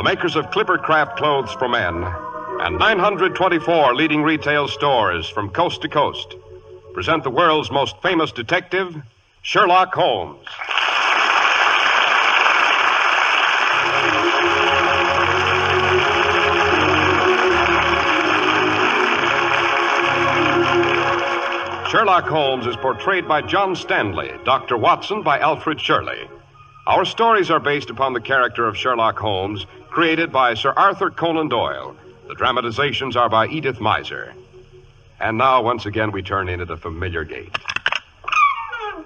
Makers of Clippercraft clothes for men and 924 leading retail stores from coast to coast present the world's most famous detective, Sherlock Holmes. Sherlock Holmes is portrayed by John Stanley, Dr. Watson by Alfred Shirley. Our stories are based upon the character of Sherlock Holmes, created by Sir Arthur Conan Doyle. The dramatizations are by Edith Meiser. And now, once again, we turn in at a familiar gate.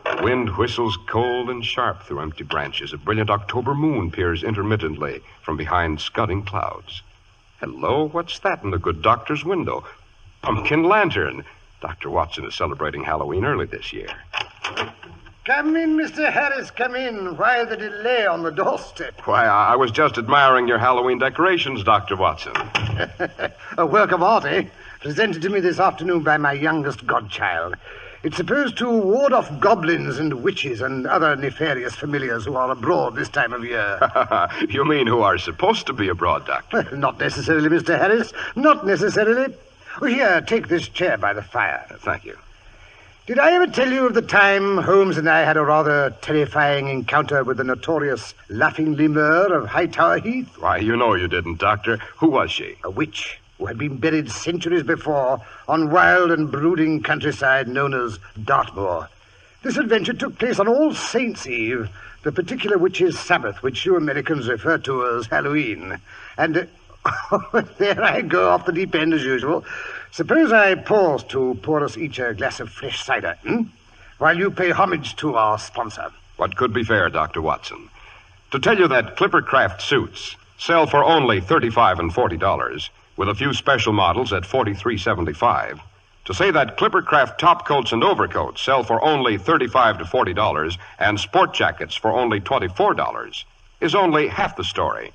The wind whistles cold and sharp through empty branches. A brilliant October moon peers intermittently from behind scudding clouds. Hello, what's that in the good doctor's window? Pumpkin lantern. Dr. Watson is celebrating Halloween early this year. Come in, Mr. Harris, come in. Why the delay on the doorstep? Why, I was just admiring your Halloween decorations, Dr. Watson. A work of art, eh? Presented to me this afternoon by my youngest godchild. It's supposed to ward off goblins and witches and other nefarious familiars who are abroad this time of year. You mean who are supposed to be abroad, Doctor? Not necessarily, Mr. Harris. Not necessarily. Oh, here, take this chair by the fire. Thank you. Did I ever tell you of the time Holmes and I had a rather terrifying encounter with the notorious Laughing Lemur of Hightower Heath? Why, you know you didn't, Doctor. Who was she? A witch who had been buried centuries before on wild and brooding countryside known as Dartmoor. This adventure took place on All Saints' Eve, the particular witch's Sabbath, which you Americans refer to as Halloween. And there I go off the deep end as usual. Suppose I pause to pour us each a glass of fresh cider, while you pay homage to our sponsor. What could be fair, Dr. Watson? To tell you that Clippercraft suits sell for only $35 and $40, with a few special models at $43.75. To say that Clippercraft top coats and overcoats sell for only $35 to $40 and sport jackets for only $24 is only half the story.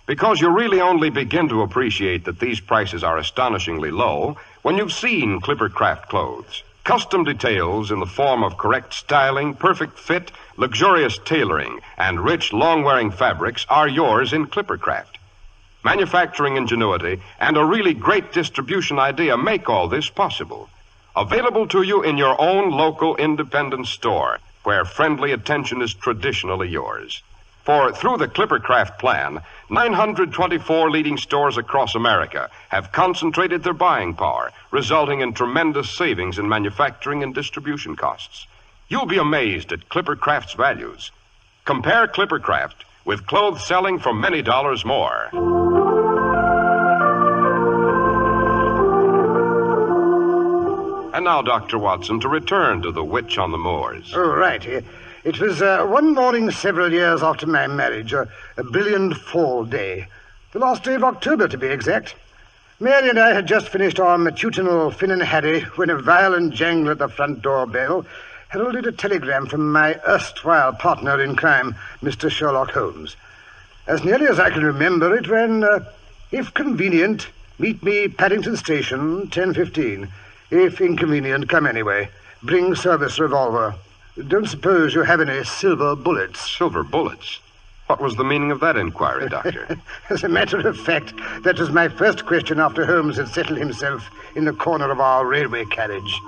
Because you really only begin to appreciate that these prices are astonishingly low when you've seen Clippercraft clothes. Custom details in the form of correct styling, perfect fit, luxurious tailoring, and rich, long-wearing fabrics are yours in Clippercraft. Manufacturing ingenuity and a really great distribution idea make all this possible. Available to you in your own local independent store, where friendly attention is traditionally yours. For through the Clippercraft plan, 924 leading stores across America have concentrated their buying power, resulting in tremendous savings in manufacturing and distribution costs. You'll be amazed at Clippercraft's values. Compare Clippercraft with clothes selling for many dollars more. And now, Dr. Watson, to return to the witch on the moors. Oh, right. It was one morning several years after my marriage, a brilliant fall day. The last day of October, to be exact. Mary and I had just finished our matutinal Finn and Harry when a violent jangle at the front door bell heralded a telegram from my erstwhile partner in crime, Mr. Sherlock Holmes. As nearly as I can remember, it ran, if convenient, meet me Paddington Station, 10:15. If inconvenient, come anyway. Bring service revolver. Don't suppose you have any silver bullets. Silver bullets? What was the meaning of that inquiry, Doctor? As a matter of fact, that was my first question after Holmes had settled himself in the corner of our railway carriage.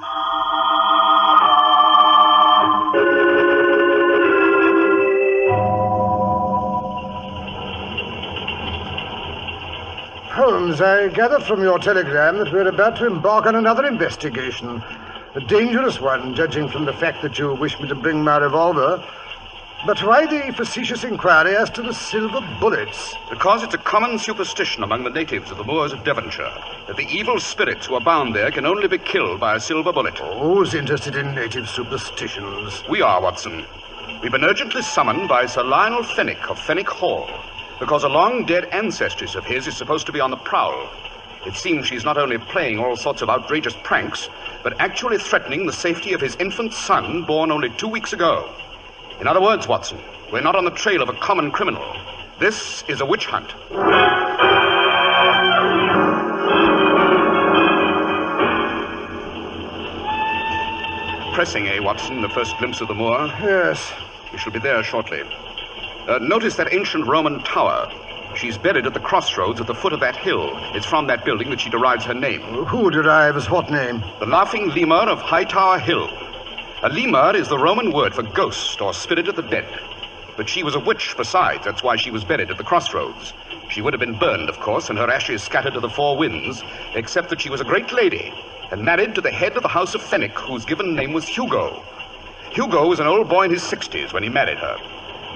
Holmes, I gather from your telegram that we're about to embark on another investigation. A dangerous one, judging from the fact that you wish me to bring my revolver. But why the facetious inquiry as to the silver bullets? Because it's a common superstition among the natives of the moors of Devonshire that the evil spirits who are bound there can only be killed by a silver bullet. Who's interested in native superstitions? We are, Watson. We've been urgently summoned by Sir Lionel Fenwick of Fenwick Hall because a long-dead ancestress of his is supposed to be on the prowl. It seems she's not only playing all sorts of outrageous pranks, but actually threatening the safety of his infant son, born only 2 weeks ago. In other words, Watson, we're not on the trail of a common criminal. This is a witch hunt. Pressing, Watson, the first glimpse of the moor? Yes. We shall be there shortly. Notice that ancient Roman tower. She's buried at the crossroads at the foot of that hill. It's from that building that she derives her name. Who derives what name? The Laughing Lemur of Hightower Hill. A lemur is the Roman word for ghost or spirit of the dead. But she was a witch besides. That's why she was buried at the crossroads. She would have been burned, of course, and her ashes scattered to the four winds, except that she was a great lady and married to the head of the House of Fenwick, whose given name was Hugo. Hugo was an old boy in his 60s when he married her.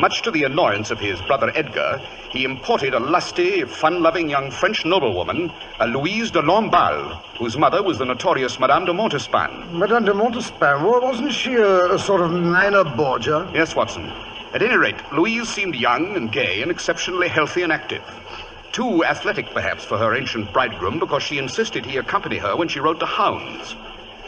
Much to the annoyance of his brother Edgar, he imported a lusty, fun-loving young French noblewoman, a Louise de Lamballe, whose mother was the notorious Madame de Montespan. Madame de Montespan? Wasn't she a sort of minor Borgia? Yes, Watson. At any rate, Louise seemed young and gay and exceptionally healthy and active. Too athletic, perhaps, for her ancient bridegroom, because she insisted he accompany her when she rode to hounds.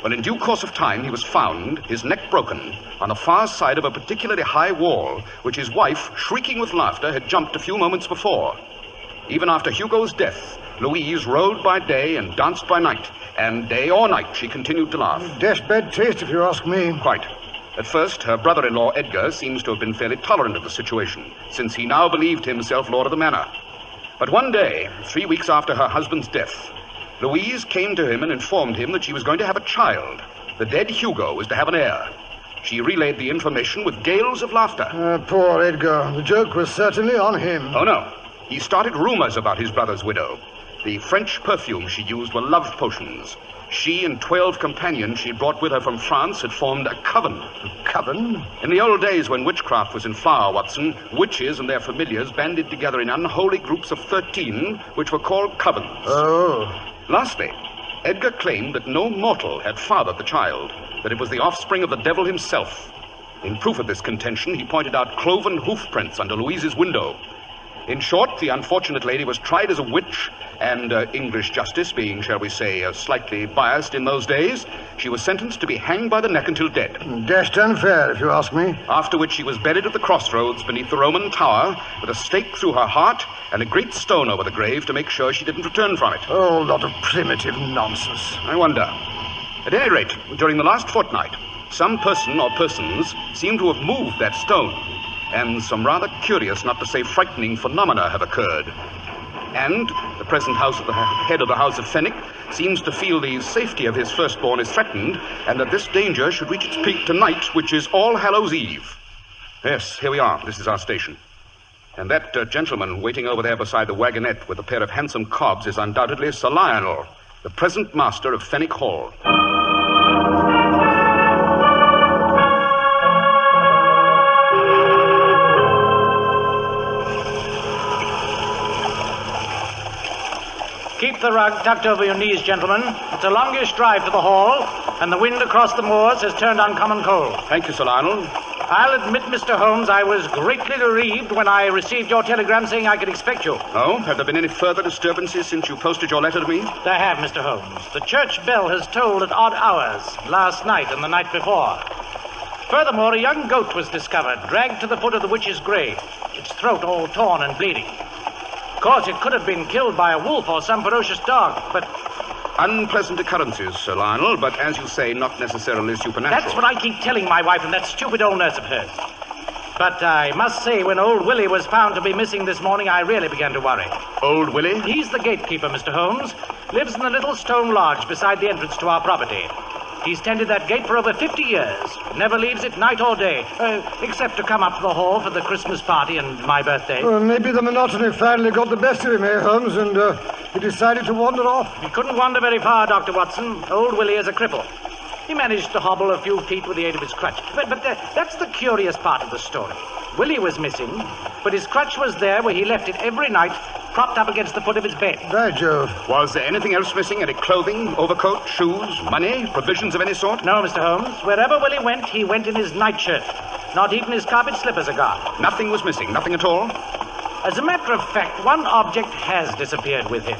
Well, in due course of time, he was found, his neck broken, on the far side of a particularly high wall, which his wife, shrieking with laughter, had jumped a few moments before. Even after Hugo's death, Louise rode by day and danced by night, and day or night she continued to laugh. Dash bad taste, if you ask me. Quite. At first, her brother-in-law, Edgar, seems to have been fairly tolerant of the situation, since he now believed himself lord of the manor. But one day, 3 weeks after her husband's death, Louise came to him and informed him that she was going to have a child. The dead Hugo was to have an heir. She relayed the information with gales of laughter. Poor Edgar. The joke was certainly on him. Oh, no. He started rumors about his brother's widow. The French perfumes she used were love potions. She and 12 companions she brought with her from France had formed a coven. A coven? In the old days when witchcraft was in flower, Watson, witches and their familiars banded together in unholy groups of 13, which were called covens. Oh. Lastly, Edgar claimed that no mortal had fathered the child, that it was the offspring of the devil himself. In proof of this contention, he pointed out cloven hoof prints under Louise's window. In short, the unfortunate lady was tried as a witch, and English justice being, shall we say, slightly biased in those days, she was sentenced to be hanged by the neck until dead. Dashed unfair, if you ask me. After which she was buried at the crossroads beneath the Roman tower, with a stake through her heart and a great stone over the grave to make sure she didn't return from it. Oh, lot of primitive nonsense. I wonder. At any rate, during the last fortnight, some person or persons seem to have moved that stone, and some rather curious, not to say frightening, phenomena have occurred. And the present head of the House of Fenwick seems to feel the safety of his firstborn is threatened, and that this danger should reach its peak tonight, which is All Hallows Eve. Yes, here we are. This is our station. And that gentleman waiting over there beside the wagonette with a pair of handsome cobs is undoubtedly Sir Lionel, the present master of Fenwick Hall. Keep the rug tucked over your knees, gentlemen. It's a longish drive to the hall, and the wind across the moors has turned uncommon cold. Thank you, Sir Lionel. I'll admit, Mr. Holmes, I was greatly bereaved when I received your telegram saying I could expect you. Oh? Have there been any further disturbances since you posted your letter to me? There have, Mr. Holmes. The church bell has tolled at odd hours, last night and the night before. Furthermore, a young goat was discovered, dragged to the foot of the witch's grave, its throat all torn and bleeding. Of course, it could have been killed by a wolf or some ferocious dog, but... Unpleasant occurrences, Sir Lionel, but as you say, not necessarily supernatural. That's what I keep telling my wife and that stupid old nurse of hers. But I must say, when old Willie was found to be missing this morning, I really began to worry. Old Willie? He's the gatekeeper, Mr. Holmes. Lives in the little stone lodge beside the entrance to our property. He's tended that gate for over 50 years. Never leaves it night or day, except to come up to the hall for the Christmas party and my birthday. Well, maybe the monotony finally got the best of him, Holmes, and he decided to wander off. He couldn't wander very far, Dr. Watson. Old Willie is a cripple. He managed to hobble a few feet with the aid of his crutch. But that's the curious part of the story. Willie was missing, but his crutch was there where he left it every night, propped up against the foot of his bed. By Jove. Was there anything else missing? Any clothing, overcoat, shoes, money, provisions of any sort? No, Mr. Holmes. Wherever Willie went, he went in his nightshirt. Not even his carpet slippers are gone. Nothing was missing, nothing at all? As a matter of fact, one object has disappeared with him.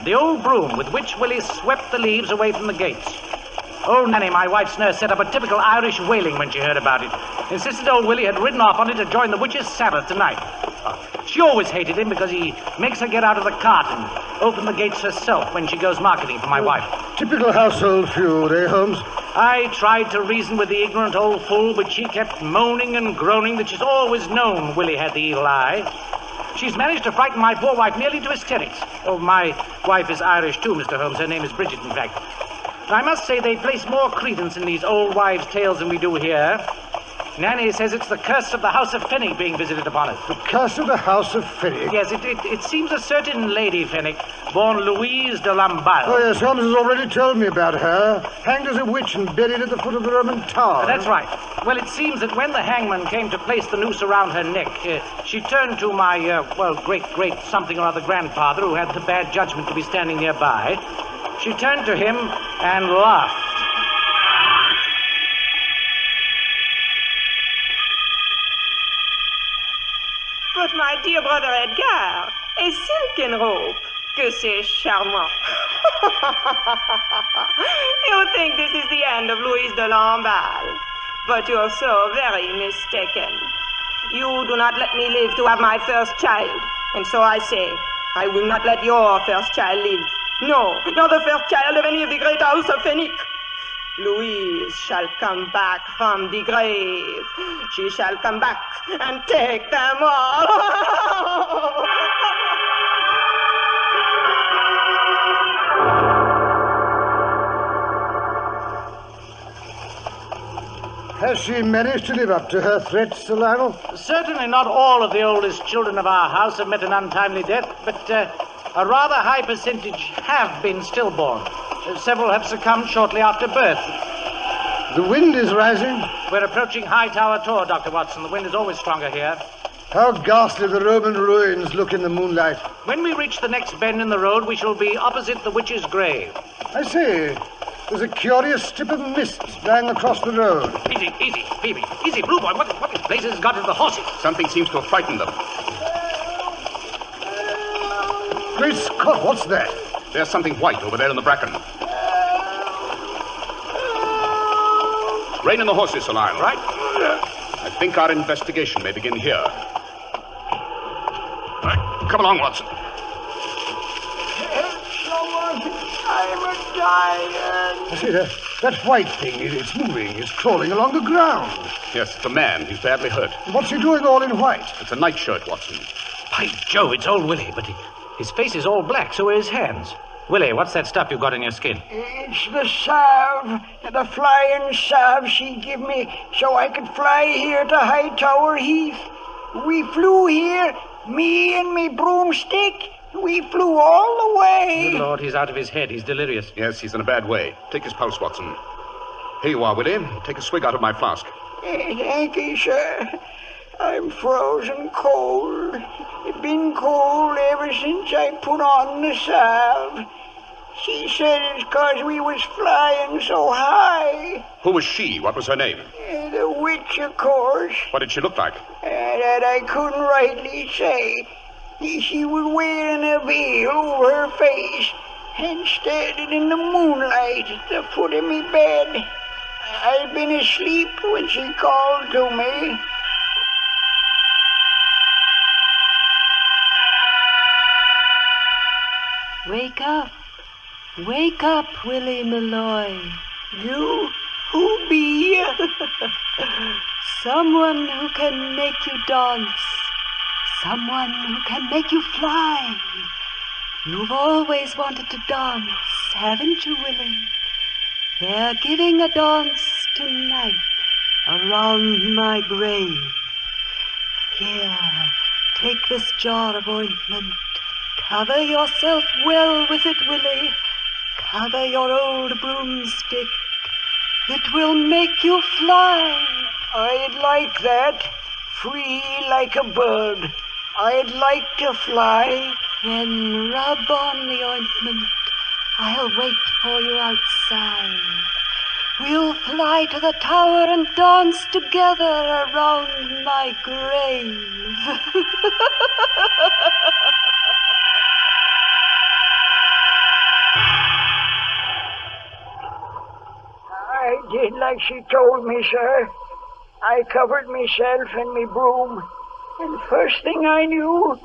the old broom with which Willie swept the leaves away from the gates. Old Nanny, my wife's nurse, set up a typical Irish wailing when she heard about it. Insisted old Willie had ridden off on it to join the witches' Sabbath tonight. She always hated him because he makes her get out of the cart and open the gates herself when she goes marketing for my wife. Typical household feud, eh, Holmes? I tried to reason with the ignorant old fool, but she kept moaning and groaning that she's always known Willie had the evil eye. She's managed to frighten my poor wife nearly to hysterics. Oh, my wife is Irish, too, Mr. Holmes. Her name is Bridget, in fact. I must say they place more credence in these old wives' tales than we do here. Nanny says it's the curse of the House of Fenwick being visited upon us. The curse of the House of Fenwick? Yes, it seems a certain Lady Fenwick, born Louise de Lamballe. Oh, yes, Holmes has already told me about her. Hanged as a witch and buried at the foot of the Roman Tower. That's right. Well, it seems that when the hangman came to place the noose around her neck, she turned to my, great something or other grandfather, who had the bad judgment to be standing nearby. She turned to him and laughed. But my dear brother Edgar, a silken rope. Que c'est charmant. You think this is the end of Louise de Lamballe, but you're so very mistaken. You do not let me live to have my first child, and so I say, I will not let your first child live. No, nor the first child of any of the great house of Fenwick. Louise shall come back from the grave. She shall come back and take them all. Has she managed to live up to her threats, Sir Lionel? Certainly not all of the oldest children of our house have met an untimely death, but a rather high percentage have been stillborn. Several have succumbed shortly after birth. The wind is rising. We're approaching Hightower Tor, Dr. Watson. The wind is always stronger here. How ghastly the Roman ruins look in the moonlight. When we reach the next bend in the road, we shall be opposite the witch's grave. I see. There's a curious strip of mist lying across the road. Easy, Phoebe. Easy, Blue Boy. What in blazes has got into the horses? Something seems to have frightened them. Great Scott, what's that? There's something white over there in the bracken. Rein in the horses, Sir Lionel. Right. I think our investigation may begin here. Right. Come along, Watson. I'm a dying. I see that white thing. It's moving. It's crawling along the ground. Yes, it's a man. He's badly hurt. What's he doing all in white? It's a nightshirt, Watson. By Jove, it's old Willie, but his face is all black, so are his hands. Willie, what's that stuff you've got in your skin? It's the salve, the flying salve she give me so I could fly here to Hightower Heath. We flew here, me and me broomstick. We flew all the way. Good Lord, he's out of his head. He's delirious. Yes, he's in a bad way. Take his pulse, Watson. Here you are, Willie. Take a swig out of my flask. Thank you, sir. I'm frozen cold. It's been cold ever since I put on the salve. She said it's 'cause we was flying so high. Who was she? What was her name? The witch, of course. What did she look like? That I couldn't rightly say. She was wearing a veil over her face and standing in the moonlight at the foot of me bed. I'd been asleep when she called to me. Wake up, Willie Malloy. You? Who be you? Someone who can make you dance. Someone who can make you fly. You've always wanted to dance, haven't you, Willie? They're giving a dance tonight around my grave. Here, take this jar of ointment. Cover yourself well with it, Willie. Cover your old broomstick. It will make you fly. I'd like that. Free like a bird. I'd like to fly. Then rub on the ointment. I'll wait for you outside. We'll fly to the tower and dance together around my grave. did like she told me, sir. I covered myself in me broom, and first thing I knew,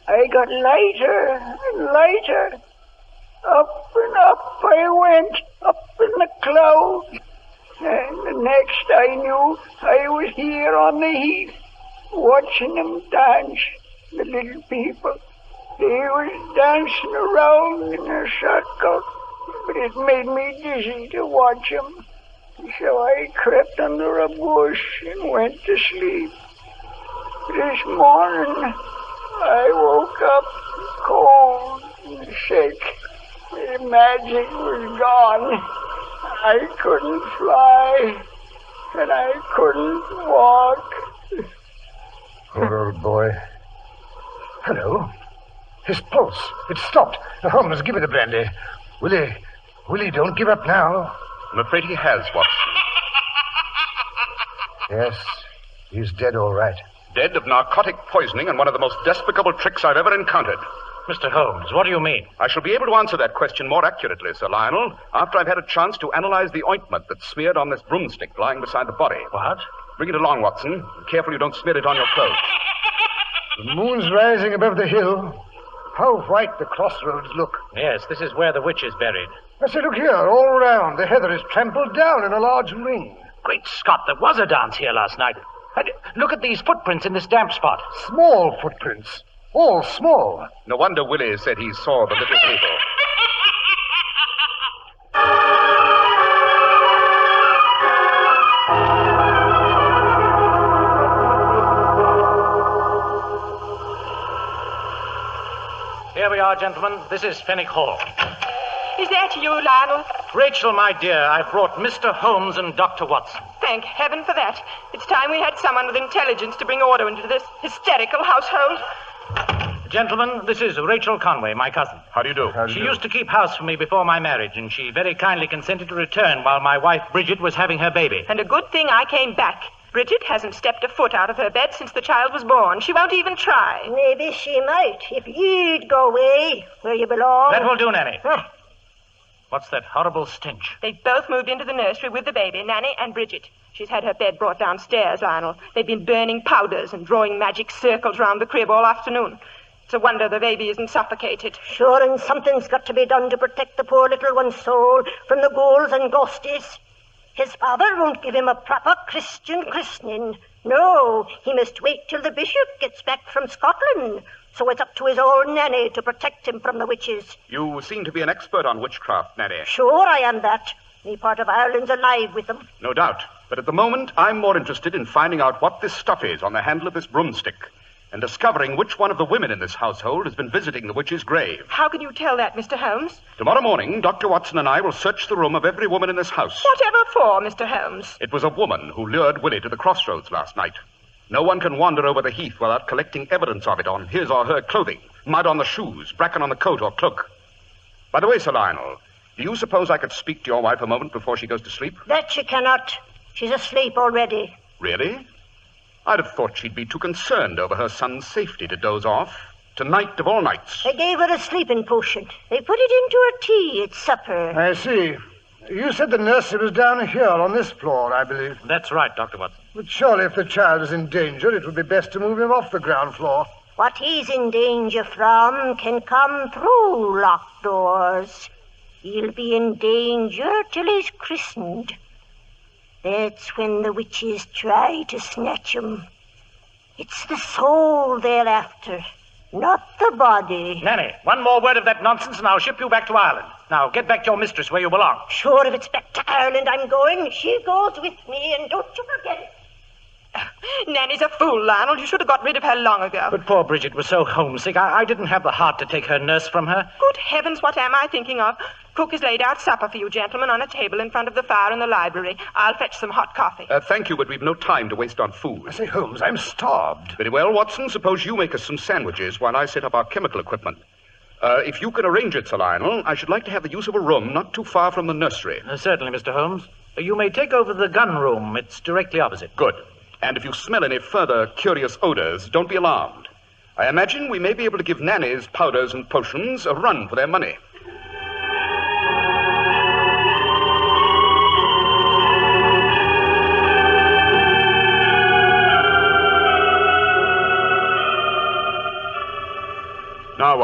I got lighter and lighter. Up and up I went, up in the clouds. And the next I knew, I was here on the heath, watching them dance, the little people. They was dancing around in a circle, but it made me dizzy to watch them. So I crept under a bush and went to sleep. This morning, I woke up cold and sick. The magic was gone. I couldn't fly, and I couldn't walk. Poor old boy. Hello. His pulse. It stopped. Holmes, give me the brandy. Willie, don't give up now. I'm afraid he has, Watson. Yes, he's dead all right. Dead of narcotic poisoning and one of the most despicable tricks I've ever encountered. Mr. Holmes, what do you mean? I shall be able to answer that question more accurately, Sir Lionel, after I've had a chance to analyze the ointment that's smeared on this broomstick lying beside the body. What? Bring it along, Watson. Be careful you don't smear it on your clothes. The moon's rising above the hill. How white the crossroads look. Yes, this is where the witch is buried. I say, look here, all around. The heather is trampled down in a large ring. Great Scott, there was a dance here last night. And look at these footprints in this damp spot. Small footprints. All small. No wonder Willie said he saw the little people. Here we are, gentlemen. This is Fenwick Hall. Is that you, Lionel? Rachel, my dear, I've brought Mr. Holmes and Dr. Watson. Thank heaven for that. It's time we had someone with intelligence to bring order into this hysterical household. Gentlemen, this is Rachel Conway, my cousin. How do you do? She used to keep house for me before my marriage, and she very kindly consented to return while my wife, Bridget, was having her baby. And a good thing I came back. Bridget hasn't stepped a foot out of her bed since the child was born. She won't even try. Maybe she might, if you'd go away where you belong. That will do, Nanny. What's that horrible stench? They've both moved into the nursery with the baby, Nanny and Bridget. She's had her bed brought downstairs, Lionel. They've been burning powders and drawing magic circles round the crib all afternoon. It's a wonder the baby isn't suffocated. Sure, and something's got to be done to protect the poor little one's soul from the ghouls and ghosties. His father won't give him a proper Christian christening. No, he must wait till the bishop gets back from Scotland. So it's up to his old Nanny to protect him from the witches. You seem to be an expert on witchcraft, Nanny. Sure, I am that. Me part of Ireland's alive with them. No doubt. But at the moment, I'm more interested in finding out what this stuff is on the handle of this broomstick and discovering which one of the women in this household has been visiting the witch's grave. How can you tell that, Mr. Holmes? Tomorrow morning, Dr. Watson and I will search the room of every woman in this house. Whatever for, Mr. Holmes? It was a woman who lured Willie to the crossroads last night. No one can wander over the heath without collecting evidence of it on his or her clothing, mud on the shoes, bracken on the coat or cloak. By the way, Sir Lionel, do you suppose I could speak to your wife a moment before she goes to sleep? That she cannot. She's asleep already. Really? I'd have thought she'd be too concerned over her son's safety to doze off. Tonight of all nights. They gave her a sleeping potion. They put it into her tea at supper. I see. You said the nursery was down here on this floor, I believe. That's right, Dr. Watson. But surely if the child is in danger, it would be best to move him off the ground floor. What he's in danger from can come through locked doors. He'll be in danger till he's christened. That's when the witches try to snatch him. It's the soul they're after, not the body. Nanny, one more word of that nonsense and I'll ship you back to Ireland. Now, get back to your mistress where you belong. Sure, if it's back to Ireland I'm going, she goes with me, and don't you forget it. Nanny's a fool, Lionel. You should have got rid of her long ago. But poor Bridget was so homesick. I didn't have the heart to take her nurse from her. Good heavens, what am I thinking of? Cook has laid out supper for you gentlemen on a table in front of the fire in the library. I'll fetch some hot coffee. Thank you, but we've no time to waste on food. I say, Holmes, I'm starved. Very well, Watson. Suppose you make us some sandwiches while I set up our chemical equipment. If you can arrange it, Sir Lionel, I should like to have the use of a room not too far from the nursery. Certainly, Mr. Holmes. You may take over the gun room. It's directly opposite. Good. And if you smell any further curious odors, don't be alarmed. I imagine we may be able to give Nanny's powders and potions a run for their money.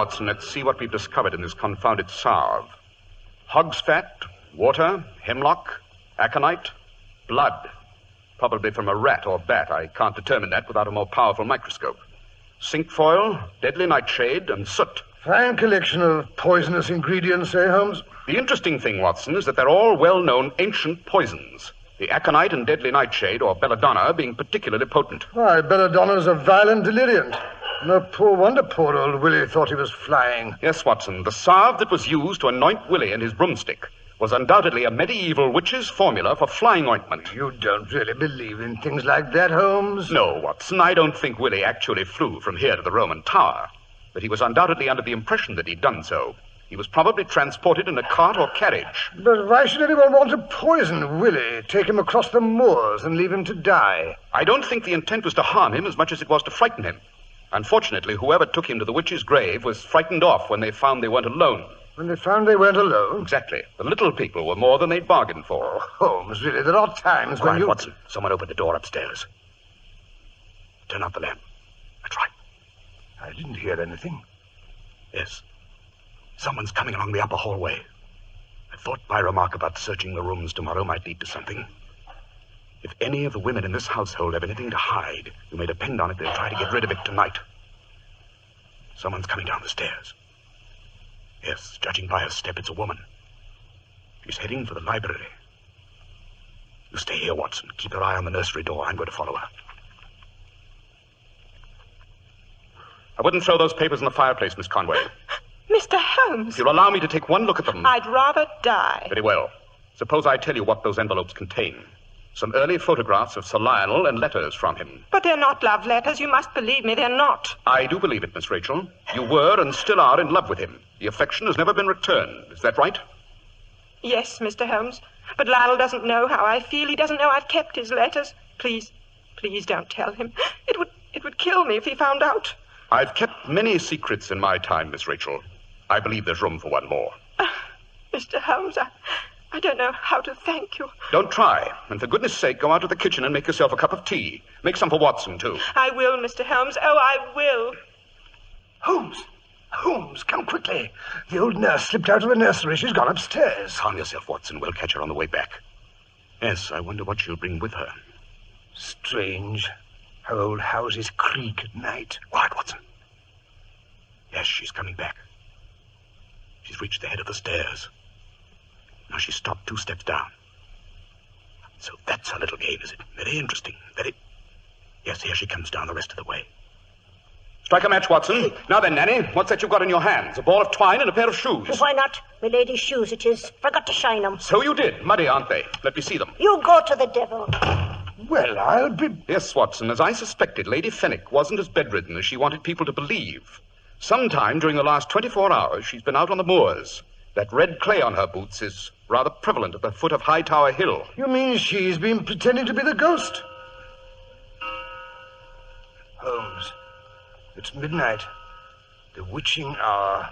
Watson, let's see what we've discovered in this confounded salve. Hog's fat, water, hemlock, aconite, blood. Probably from a rat or bat. I can't determine that without a more powerful microscope. Cinquefoil, deadly nightshade, and soot. Fine collection of poisonous ingredients, eh, Holmes? The interesting thing, Watson, is that they're all well-known ancient poisons. The aconite and deadly nightshade, or belladonna, being particularly potent. Why, belladonna's a violent deliriant. No wonder poor old Willie thought he was flying. Yes, Watson, the salve that was used to anoint Willie and his broomstick was undoubtedly a medieval witch's formula for flying ointment. You don't really believe in things like that, Holmes? No, Watson, I don't think Willie actually flew from here to the Roman Tower. But he was undoubtedly under the impression that he'd done so. He was probably transported in a cart or carriage. But why should anyone want to poison Willie, take him across the moors and leave him to die? I don't think the intent was to harm him as much as it was to frighten him. Unfortunately, whoever took him to the witch's grave was frightened off when they found they weren't alone. When they found they weren't alone? Exactly. The little people were more than they'd bargained for. Oh, Holmes, really, there are times when Quiet, you... Watson. Someone opened the door upstairs. Turn out the lamp. That's right. I didn't hear anything. Yes. Someone's coming along the upper hallway. I thought my remark about searching the rooms tomorrow might lead to something. If any of the women in this household have anything to hide, you may depend on it they'll try to get rid of it tonight. Someone's coming down the stairs. Yes, judging by her step, it's a woman. She's heading for the library. You stay here, Watson. Keep your eye on the nursery door. I'm going to follow her. I wouldn't throw those papers in the fireplace, Miss Conway. Mr. Holmes. If you'll allow me to take one look at them. I'd rather die. Very well. Suppose I tell you what those envelopes contain. Some early photographs of Sir Lionel and letters from him. But they're not love letters. You must believe me, they're not. I do believe it, Miss Rachel. You were and still are in love with him. The affection has never been returned. Is that right? Yes, Mr. Holmes. But Lionel doesn't know how I feel. He doesn't know I've kept his letters. Please don't tell him. It would kill me if he found out. I've kept many secrets in my time, Miss Rachel. I believe there's room for one more. Mr. Holmes, I don't know how to thank you. Don't try. And for goodness sake, go out to the kitchen and make yourself a cup of tea. Make some for Watson, too. I will, Mr. Holmes. Oh, I will. Holmes, come quickly. The old nurse slipped out of the nursery. She's gone upstairs. Calm yourself, Watson. We'll catch her on the way back. Yes, I wonder what she'll bring with her. Strange how old houses creak at night. Quiet, Watson. Yes, she's coming back. She's reached the head of the stairs. Now she's stopped 2 steps down. So that's her little game, is it? Very interesting. Very... Yes, here she comes down the rest of the way. Strike a match, Watson. Now then, Nanny, what's that you've got in your hands? A ball of twine and a pair of shoes. Why not? My lady's shoes it is. Forgot to shine 'em. So you did. Muddy, aren't they? Let me see them. You go to the devil. Well, I'll be... Yes, Watson, as I suspected, Lady Fenwick wasn't as bedridden as she wanted people to believe. Sometime during the last 24 hours, she's been out on the moors. That red clay on her boots is rather prevalent at the foot of Hightower Hill. You mean she's been pretending to be the ghost? Holmes, it's midnight. The witching hour.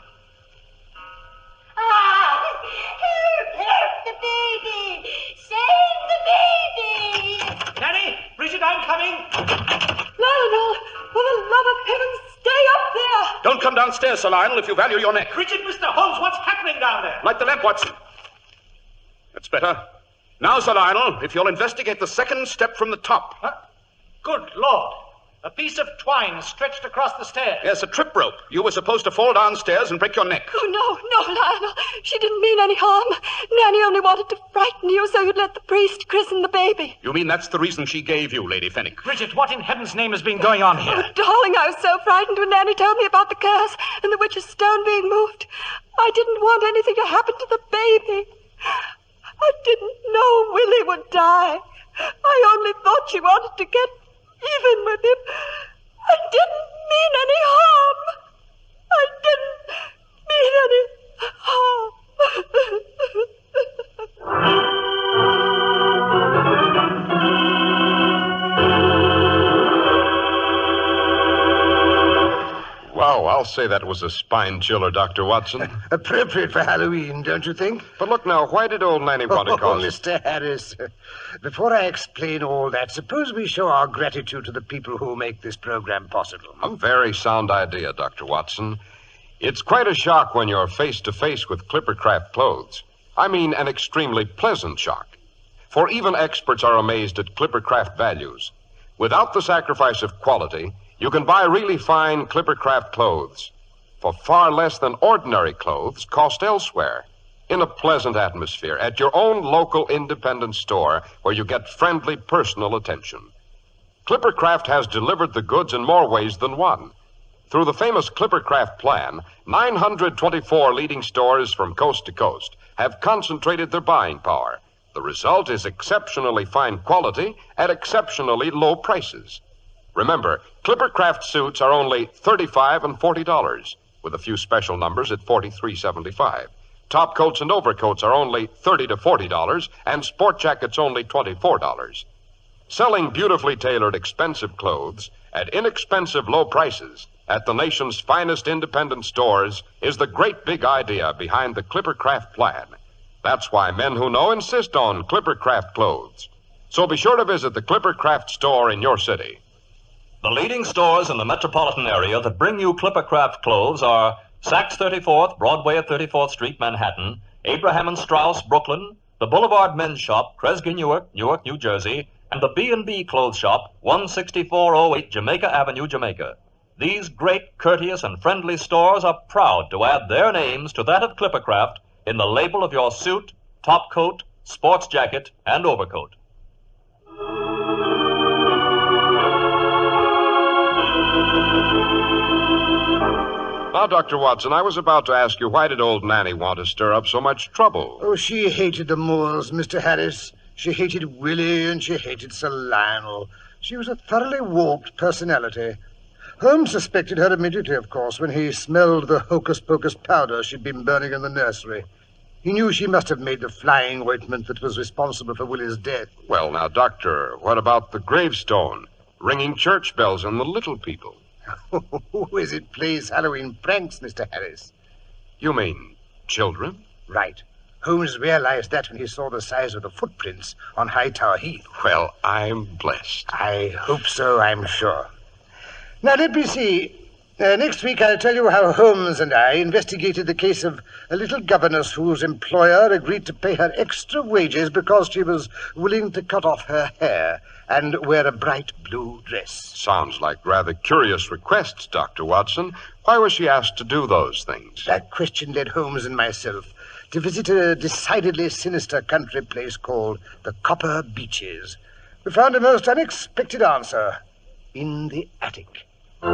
Help the baby! Save the baby! Nanny! Bridget, I'm coming! Lionel, for the love of heaven, stay up there! Don't come downstairs, Sir Lionel, if you value your neck. Bridget, Mr. Holmes, what's happening down there? Light the lamp, Watson. That's better. Now, Sir Lionel, if you'll investigate the second step from the top. Huh? Good Lord. A piece of twine stretched across the stairs. Yes, a trip rope. You were supposed to fall downstairs and break your neck. Oh, no, Lionel. She didn't mean any harm. Nanny only wanted to frighten you so you'd let the priest christen the baby. You mean that's the reason she gave you, Lady Fenwick? Bridget, what in heaven's name has been going on here? Oh, darling, I was so frightened when Nanny told me about the curse and the witch's stone being moved. I didn't want anything to happen to the baby. I didn't know Willie would die. I only thought she wanted to get even with him. I didn't mean any harm. I didn't mean any harm. Wow, I'll say that was a spine chiller, Dr. Watson. Appropriate for Halloween, don't you think? But look now, why did old Nanny want to cause... Mr. Harris, before I explain all that, suppose we show our gratitude to the people who make this program possible. A very sound idea, Dr. Watson. It's quite a shock when you're face to face with Clippercraft clothes. I mean, an extremely pleasant shock. For even experts are amazed at Clippercraft values. Without the sacrifice of quality, you can buy really fine Clippercraft clothes for far less than ordinary clothes cost elsewhere, in a pleasant atmosphere at your own local independent store where you get friendly personal attention. Clippercraft has delivered the goods in more ways than one. Through the famous Clippercraft plan, 924 leading stores from coast to coast have concentrated their buying power. The result is exceptionally fine quality at exceptionally low prices. Remember, Clippercraft suits are only $35 and $40, with a few special numbers at $43.75. Top coats and overcoats are only $30 to $40, and sport jackets only $24. Selling beautifully tailored, expensive clothes at inexpensive low prices at the nation's finest independent stores is the great big idea behind the Clippercraft plan. That's why men who know insist on Clippercraft clothes. So be sure to visit the Clippercraft store in your city. The leading stores in the metropolitan area that bring you Clippercraft clothes are Saks 34th, Broadway at 34th Street, Manhattan, Abraham and Straus, Brooklyn, the Boulevard Men's Shop, Kresge, Newark, New Jersey, and the B&B Clothes Shop, 16408 Jamaica Avenue, Jamaica. These great, courteous, and friendly stores are proud to add their names to that of Clippercraft in the label of your suit, top coat, sports jacket, and overcoat. Now, Dr. Watson, I was about to ask you, why did old Nanny want to stir up so much trouble? Oh, she hated the Moors, Mr. Harris. She hated Willie and she hated Sir Lionel. She was a thoroughly warped personality. Holmes suspected her immediately, of course, when he smelled the hocus-pocus powder she'd been burning in the nursery. He knew she must have made the flying ointment that was responsible for Willie's death. Well, now, Doctor, what about the gravestone, ringing church bells, and the little people? Who is it plays Halloween pranks, Mr. Harris? You mean children? Right. Holmes realized that when he saw the size of the footprints on Hightower Heath. Well, I'm blessed. I hope so, I'm sure. Now, let me see. Next week I'll tell you how Holmes and I investigated the case of a little governess whose employer agreed to pay her extra wages because she was willing to cut off her hair and wear a bright blue dress. Sounds like rather curious requests, Dr. Watson. Why was she asked to do those things? That question led Holmes and myself to visit a decidedly sinister country place called the Copper Beeches. We found a most unexpected answer in the attic. The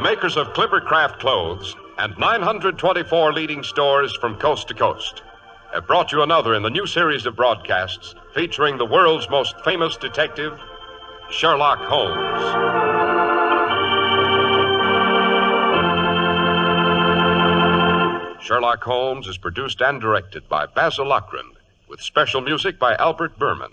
makers of Clippercraft clothes and 924 leading stores from coast to coast have brought you another in the new series of broadcasts featuring the world's most famous detective, Sherlock Holmes. Sherlock Holmes is produced and directed by Basil Lochran, with special music by Albert Berman.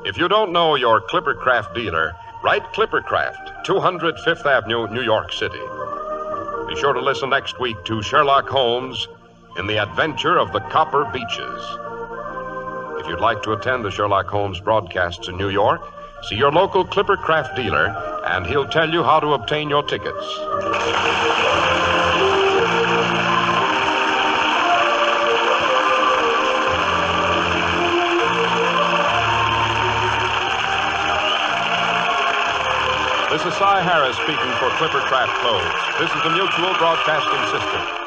If you don't know your Clippercraft dealer, write Clippercraft, 200 Fifth Avenue, New York City. Be sure to listen next week to Sherlock Holmes in the Adventure of the Copper Beeches. If you'd like to attend the Sherlock Holmes broadcasts in New York, see your local Clippercraft dealer, and he'll tell you how to obtain your tickets. This is Cy Harris speaking for Clippercraft Clothes. This is the Mutual Broadcasting System.